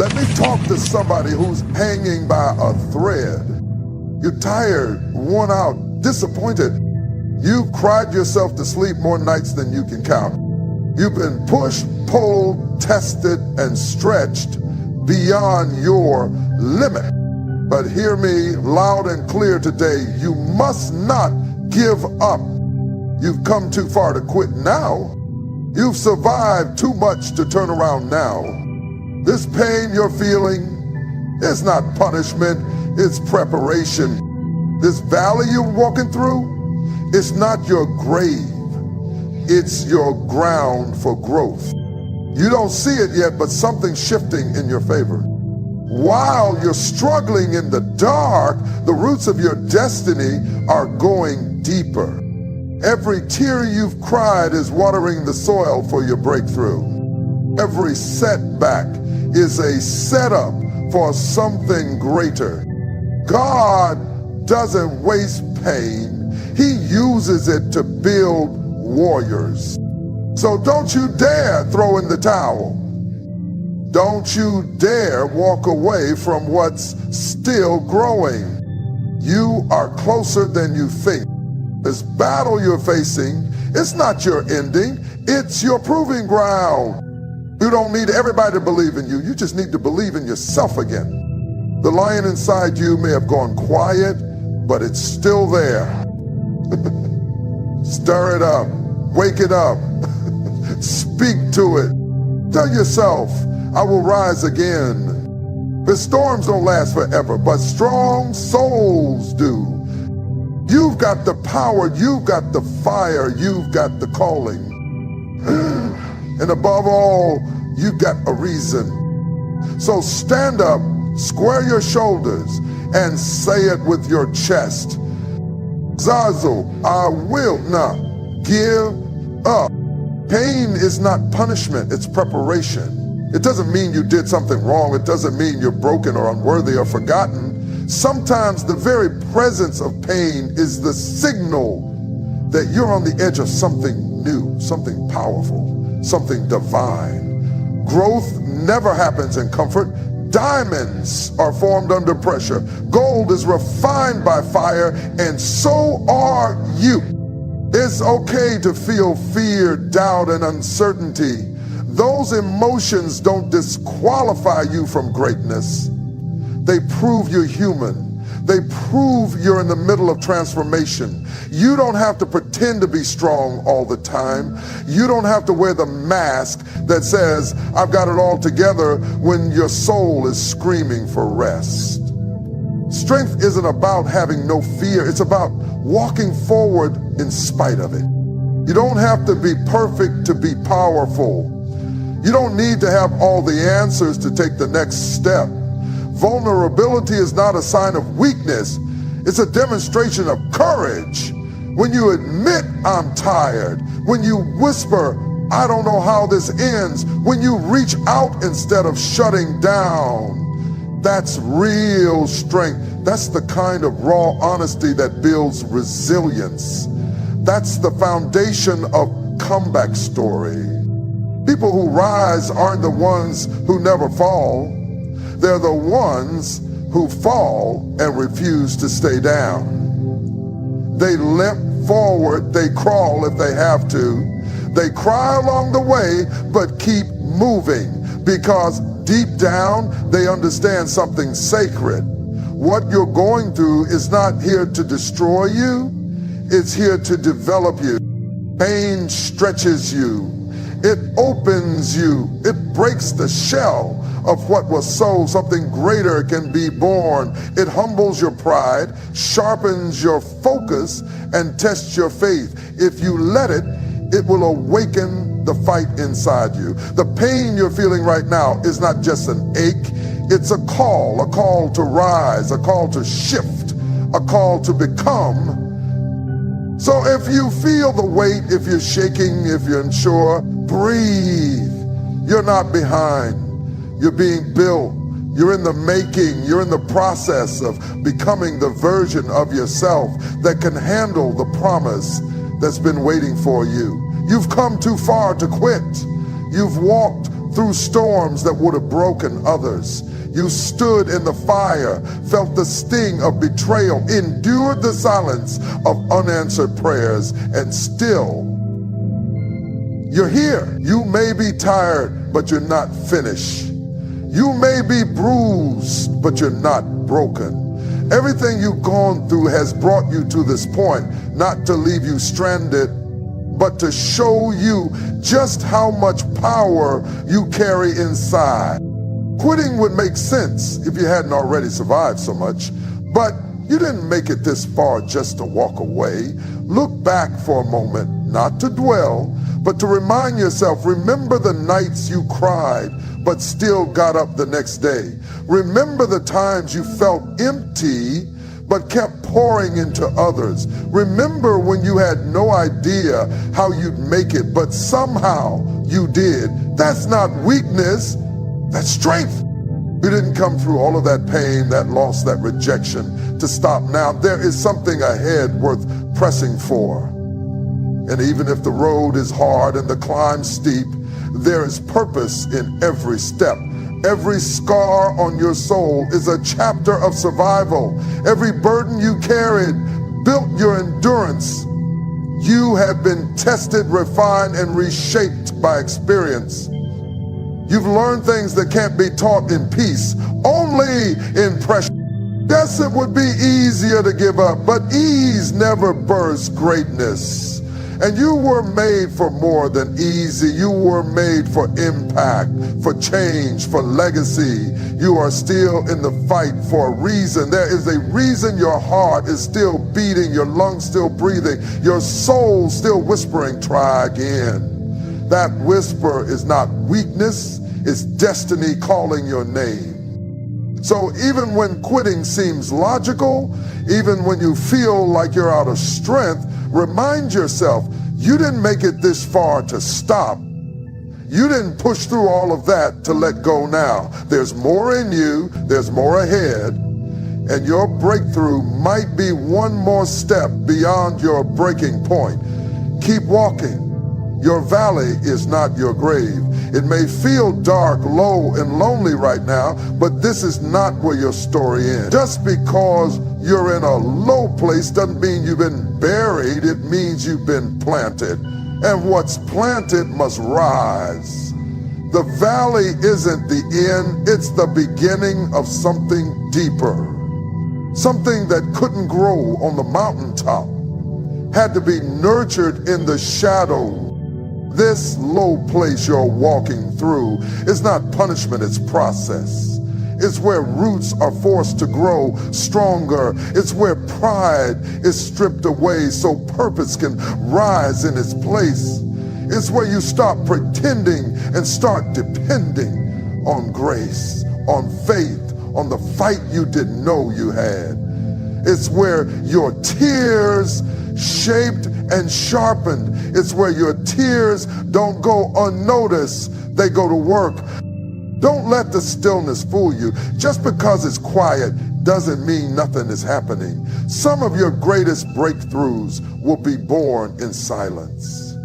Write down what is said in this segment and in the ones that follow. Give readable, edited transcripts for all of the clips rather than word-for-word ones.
Let me talk to somebody who's hanging by a thread. You're tired, worn out, disappointed. You've cried yourself to sleep more nights than you can count. You've been pushed, pulled, tested, and stretched beyond your limit. But hear me loud and clear today. You must not give up. You've come too far to quit now. You've survived too much to turn around now. This pain you're feeling is not punishment, it's preparation. This valley you're walking through, it's not your grave, it's your ground for growth. You don't see it yet, but something's shifting in your favor. While you're struggling in the dark, the roots of your destiny are going deeper. Every tear you've cried is watering the soil for your breakthrough. Every setback is a setup for something greater. God doesn't waste pain. He uses it to build warriors. So don't you dare throw in the towel. Don't you dare walk away from what's still growing. You are closer than you think. This battle you're facing, it's not your ending, it's your proving ground. You don't need everybody to believe in you. You just need to believe in yourself again. The lion inside you may have gone quiet, but it's still there. Stir it up, wake it up, speak to it. Tell yourself, I will rise again. The storms don't last forever, but strong souls do. You've got the power, you've got the fire, you've got the calling. And above all, you've got a reason. So stand up, square your shoulders, and say it with your chest. Zazu, I will not give up. Pain is not punishment, it's preparation. It doesn't mean you did something wrong. It doesn't mean you're broken or unworthy or forgotten. Sometimes the very presence of pain is the signal that you're on the edge of something new, something powerful, something divine. Growth never happens in comfort. Diamonds are formed under pressure. Gold is refined by fire, and so are you. It's okay to feel fear, doubt, and uncertainty. Those emotions don't disqualify you from greatness. They prove you're human. They prove you're in the middle of transformation. You don't have to pretend to be strong all the time. You don't have to wear the mask that says, I've got it all together, when your soul is screaming for rest. Strength isn't about having no fear. It's about walking forward in spite of it. You don't have to be perfect to be powerful. You don't need to have all the answers to take the next step. Vulnerability is not a sign of weakness. It's a demonstration of courage. When you admit I'm tired, when you whisper, I don't know how this ends, when you reach out instead of shutting down, that's real strength. That's the kind of raw honesty that builds resilience. That's the foundation of comeback story. People who rise aren't the ones who never fall. They're the ones who fall and refuse to stay down. They limp forward, they crawl if they have to. They cry along the way, but keep moving because deep down they understand something sacred. What you're going through is not here to destroy you, it's here to develop you. Pain stretches you. It opens you. It breaks the shell of what was so something greater can be born. It humbles your pride, sharpens your focus, and tests your faith. If you let it, it will awaken the fight inside you. The pain you're feeling right now is not just an ache. It's a call to rise, a call to shift, a call to become. So if you feel the weight, if you're shaking, if you're unsure, breathe. You're not behind. You're being built. You're in the making. You're in the process of becoming the version of yourself that can handle the promise that's been waiting for you. You've come too far to quit. You've walked through storms that would have broken others. You stood in the fire, felt the sting of betrayal, endured the silence of unanswered prayers, and still you're here. You may be tired, but you're not finished. You may be bruised, but you're not broken. Everything you've gone through has brought you to this point, not to leave you stranded, but to show you just how much power you carry inside. Quitting would make sense if you hadn't already survived so much, but you didn't make it this far just to walk away. Look back for a moment, not to dwell, but to remind yourself, remember the nights you cried, but still got up the next day. Remember the times you felt empty, but kept pouring into others. Remember when you had no idea how you'd make it, but somehow you did. That's not weakness, that's strength. You didn't come through all of that pain, that loss, that rejection to stop now. There is something ahead worth pressing for. And even if the road is hard and the climb steep, there is purpose in every step. Every scar on your soul is a chapter of survival. Every burden you carried built your endurance. You have been tested, refined, and reshaped by experience. You've learned things that can't be taught in peace, only in pressure. Yes, it would be easier to give up, but ease never births greatness. And you were made for more than easy. You were made for impact, for change, for legacy. You are still in the fight for a reason. There is a reason your heart is still beating, your lungs still breathing, your soul still whispering, try again. That whisper is not weakness, it's destiny calling your name. So even when quitting seems logical, even when you feel like you're out of strength, remind yourself, you didn't make it this far to stop. You didn't push through all of that to let go now. There's more in you, there's more ahead, and your breakthrough might be one more step beyond your breaking point. Keep walking. Your valley is not your grave. It may feel dark, low, and lonely right now, but this is not where your story ends. Just because you're in a low place doesn't mean you've been buried. It means you've been planted. And what's planted must rise. The valley isn't the end, it's the beginning of something deeper. Something that couldn't grow on the mountaintop, had to be nurtured in the shadow. This low place you're walking through is not punishment, it's process. It's where roots are forced to grow stronger. It's where pride is stripped away so purpose can rise in its place. It's where you stop pretending and start depending on grace, on faith, on the fight you didn't know you had. It's where your tears shaped and sharpened. It's where your tears don't go unnoticed, they go to work. Don't let the stillness fool you. Just because it's quiet doesn't mean nothing is happening. Some of your greatest breakthroughs will be born in silence.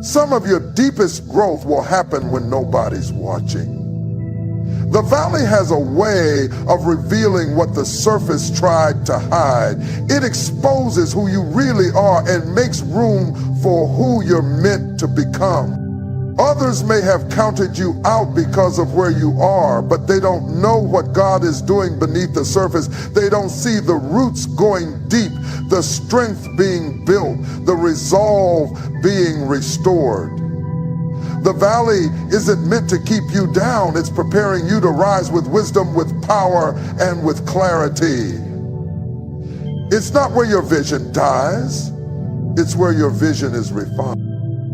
Some of your deepest growth will happen when nobody's watching. The valley has a way of revealing what the surface tried to hide. It exposes who you really are and makes room for who you're meant to become. Others may have counted you out because of where you are, but they don't know what God is doing beneath the surface. They don't see the roots going deep, the strength being built, the resolve being restored. The valley isn't meant to keep you down. It's preparing you to rise with wisdom, with power, and with clarity. It's not where your vision dies. It's where your vision is refined.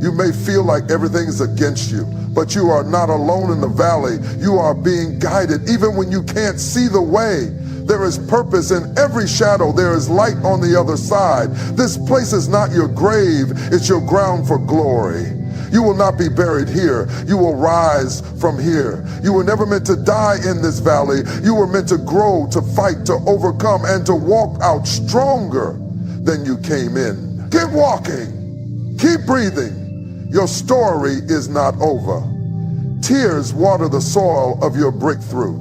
You may feel like everything is against you, but you are not alone in the valley. You are being guided even when you can't see the way. There is purpose in every shadow. There is light on the other side. This place is not your grave. It's your ground for glory. You will not be buried here. You will rise from here. You were never meant to die in this valley. You were meant to grow, to fight, to overcome, and to walk out stronger than you came in. Keep walking. Keep breathing. Your story is not over. Tears water the soil of your breakthrough.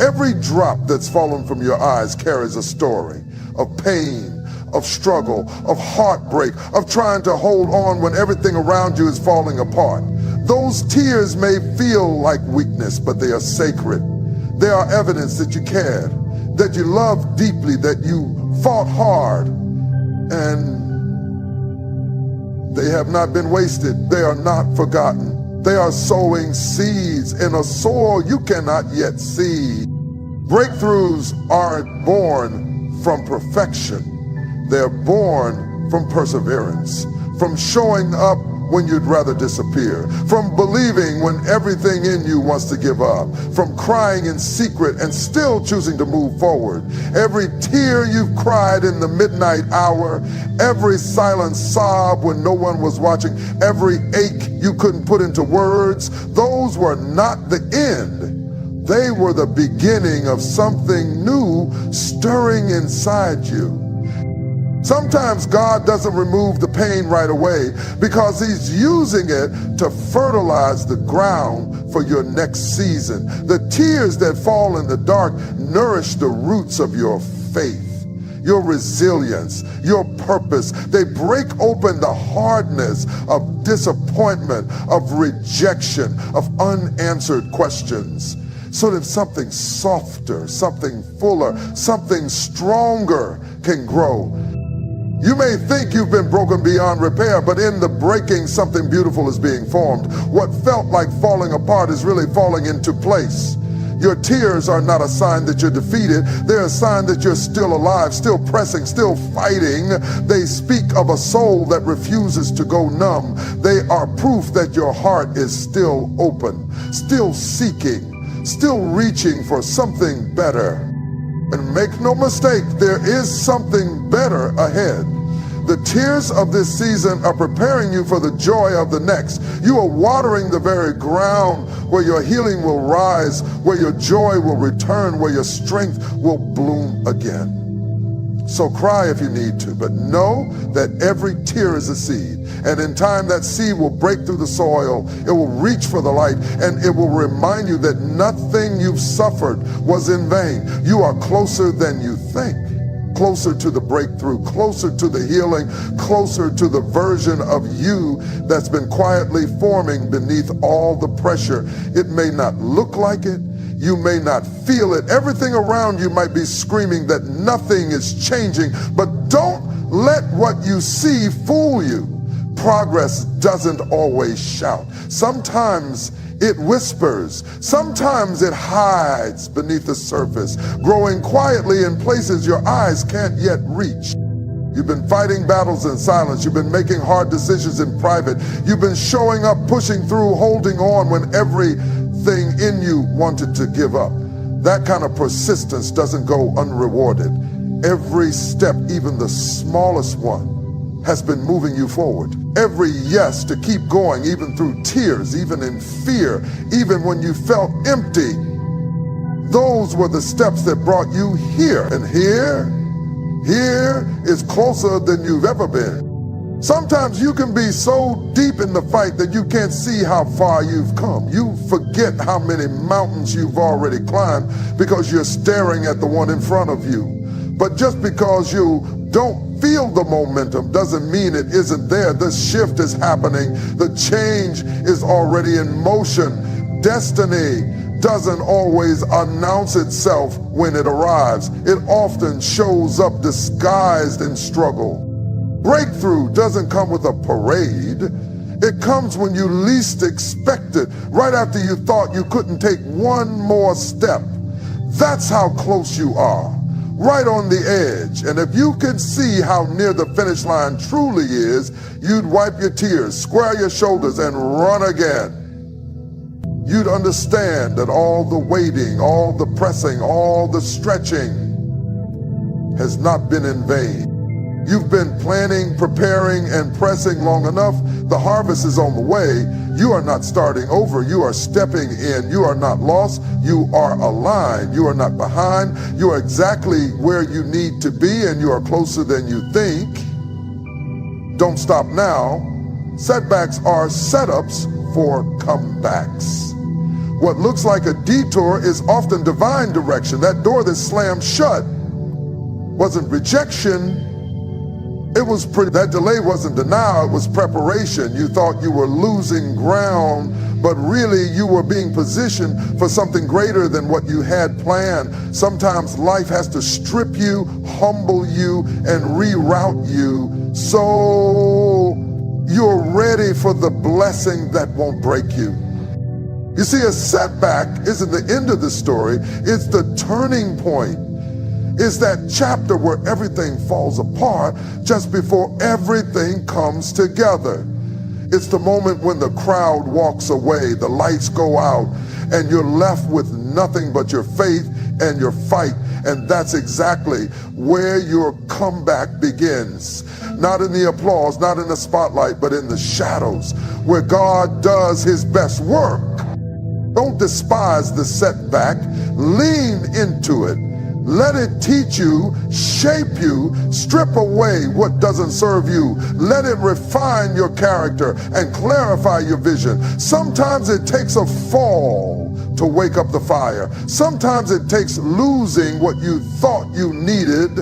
Every drop that's fallen from your eyes carries a story of pain, of struggle, of heartbreak, of trying to hold on when everything around you is falling apart. Those tears may feel like weakness, but they are sacred. They are evidence that you cared, that you loved deeply, that you fought hard, and they have not been wasted. They are not forgotten. They are sowing seeds in a soil you cannot yet see. Breakthroughs aren't born from perfection. They're born from perseverance, from showing up when you'd rather disappear, from believing when everything in you wants to give up, from crying in secret and still choosing to move forward. Every tear you've cried in the midnight hour, every silent sob when no one was watching, every ache you couldn't put into words, those were not the end. They were the beginning of something new stirring inside you. Sometimes God doesn't remove the pain right away because he's using it to fertilize the ground for your next season. The tears that fall in the dark nourish the roots of your faith, your resilience, your purpose. They break open the hardness of disappointment, of rejection, of unanswered questions, so that something softer, something fuller, something stronger can grow. You may think you've been broken beyond repair, but in the breaking, something beautiful is being formed. What felt like falling apart is really falling into place. Your tears are not a sign that you're defeated. They're a sign that you're still alive, still pressing, still fighting. They speak of a soul that refuses to go numb. They are proof that your heart is still open, still seeking, still reaching for something better. And make no mistake, there is something better ahead. The tears of this season are preparing you for the joy of the next. You are watering the very ground where your healing will rise, where your joy will return, where your strength will bloom again. So cry if you need to, but know that every tear is a seed. And in time, that seed will break through the soil. It will reach for the light, and it will remind you that nothing you've suffered was in vain. You are closer than you think. Closer to the breakthrough, closer to the healing, closer to the version of you that's been quietly forming beneath all the pressure. It may not look like it. You may not feel it. Everything around you might be screaming that nothing is changing, but don't let what you see fool you. Progress doesn't always shout. Sometimes it whispers. Sometimes it hides beneath the surface, growing quietly in places your eyes can't yet reach. You've been fighting battles in silence. You've been making hard decisions in private. You've been showing up, pushing through, holding on when everything in you wanted to give up. That kind of persistence doesn't go unrewarded. Every step, even the smallest one, has been moving you forward. Every yes to keep going, even through tears, even in fear, even when you felt empty, those were the steps that brought you here. And here is closer than you've ever been. Sometimes you can be so deep in the fight that you can't see how far you've come. You forget how many mountains you've already climbed because you're staring at the one in front of you. But just because you don't feel the momentum doesn't mean it isn't there. The shift is happening. The change is already in motion. Destiny doesn't always announce itself when it arrives. It often shows up disguised in struggle. Breakthrough doesn't come with a parade. It comes when you least expect it, right after you thought you couldn't take one more step. That's how close you are. Right on the edge. And if you could see how near the finish line truly is, you'd wipe your tears, square your shoulders, and run again. You'd understand that all the waiting, all the pressing, all the stretching has not been in vain. You've been planning, preparing, and pressing long enough. The harvest is on the way. You are not starting over. You are stepping in. You are not lost. You are aligned. You are not behind. You are exactly where you need to be, and you are closer than you think. Don't stop now. Setbacks are setups for comebacks. What looks like a detour is often divine direction. That door that slammed shut wasn't rejection. That delay wasn't denial, it was preparation. You thought you were losing ground, but really you were being positioned for something greater than what you had planned. Sometimes life has to strip you, humble you, and reroute you so you're ready for the blessing that won't break you. You see, a setback isn't the end of the story, it's the turning point. It's that chapter where everything falls apart just before everything comes together. It's the moment when the crowd walks away, the lights go out, and you're left with nothing but your faith and your fight. And that's exactly where your comeback begins. Not in the applause, not in the spotlight, but in the shadows, where God does his best work. Don't despise the setback. Lean into it. Let it teach you, shape you, strip away what doesn't serve you. Let it refine your character and clarify your vision. Sometimes it takes a fall to wake up the fire. Sometimes it takes losing what you thought you needed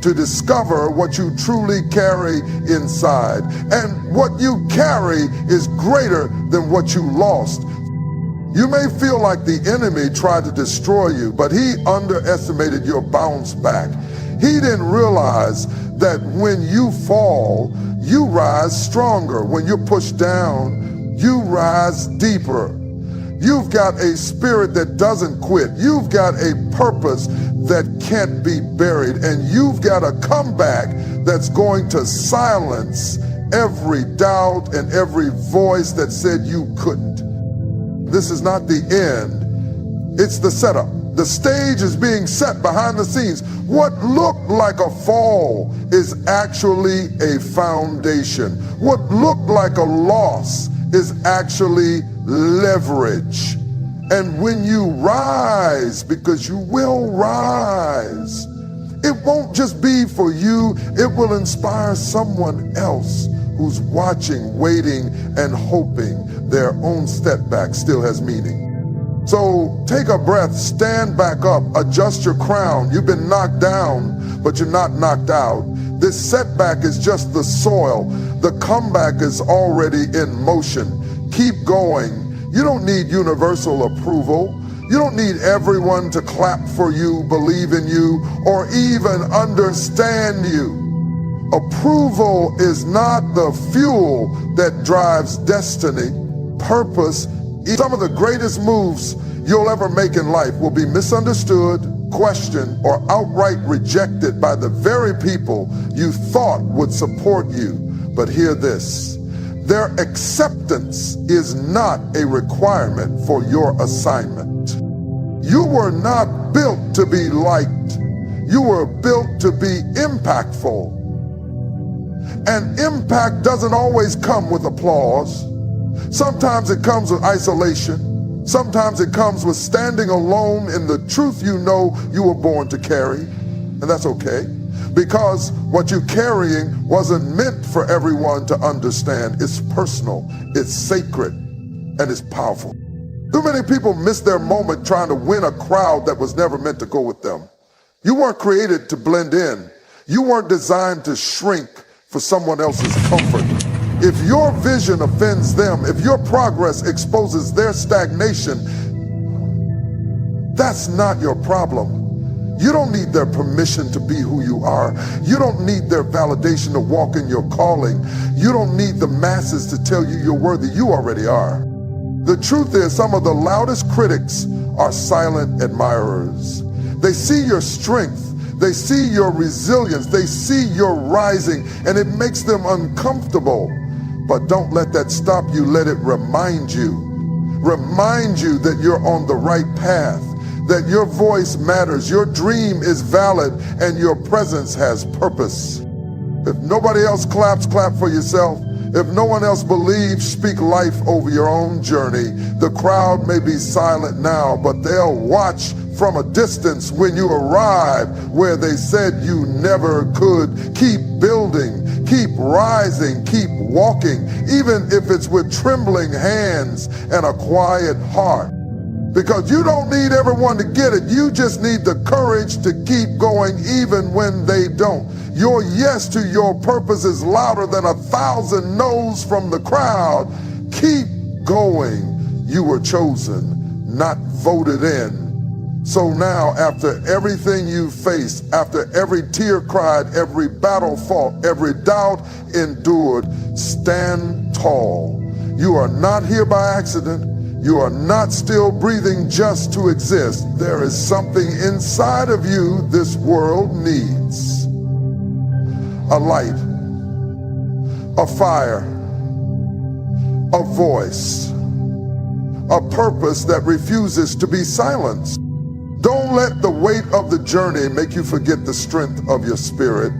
to discover what you truly carry inside. And what you carry is greater than what you lost. You may feel like the enemy tried to destroy you, but he underestimated your bounce back. He didn't realize that when you fall, you rise stronger. When you're pushed down, you rise deeper. You've got a spirit that doesn't quit. You've got a purpose that can't be buried. And you've got a comeback that's going to silence every doubt and every voice that said you couldn't. This is not the end, it's the setup. The stage is being set behind the scenes. What looked like a fall is actually a foundation. What looked like a loss is actually leverage. And when you rise, because you will rise, it won't just be for you, it will inspire someone else who's watching, waiting, and hoping their own setback still has meaning. So take a breath, stand back up, adjust your crown. You've been knocked down, but you're not knocked out. This setback is just the soil. The comeback is already in motion. Keep going. You don't need universal approval. You don't need everyone to clap for you, believe in you, or even understand you. Approval is not the fuel that drives destiny. Purpose. Some of the greatest moves you'll ever make in life will be misunderstood, questioned, or outright rejected by the very people you thought would support you. But hear this, their acceptance is not a requirement for your assignment. You were not built to be liked. You were built to be impactful. And impact doesn't always come with applause. Sometimes it comes with isolation. Sometimes it comes with standing alone in the truth you know you were born to carry. And that's okay, because what you're carrying wasn't meant for everyone to understand. It's personal, it's sacred, and it's powerful. Too many people miss their moment trying to win a crowd that was never meant to go with them. You weren't created to blend in. You weren't designed to shrink for someone else's comfort. If your vision offends them, if your progress exposes their stagnation, that's not your problem. You don't need their permission to be who you are. You don't need their validation to walk in your calling. You don't need the masses to tell you you're worthy. You already are. The truth is, some of the loudest critics are silent admirers. They see your strength. They see your resilience. They see your rising, and it makes them uncomfortable. But don't let that stop you. Let it remind you that you're on the right path, that your voice matters, your dream is valid, and your presence has purpose. If nobody else claps, clap for yourself. If no one else believes, speak life over your own journey. The crowd may be silent now, but they'll watch from a distance when you arrive where they said you never could. Keep building, keep rising, keep walking, even if it's with trembling hands and a quiet heart. Because you don't need everyone to get it. You just need the courage to keep going even when they don't. Your yes to your purpose is louder than 1,000 no's from the crowd. Keep going. You were chosen, not voted in. So now, after everything you faced, after every tear cried, every battle fought, every doubt endured, stand tall. You are not here by accident. You are not still breathing just to exist. There is something inside of you this world needs. A light, a fire, a voice, a purpose that refuses to be silenced. Don't let the weight of the journey make you forget the strength of your spirit.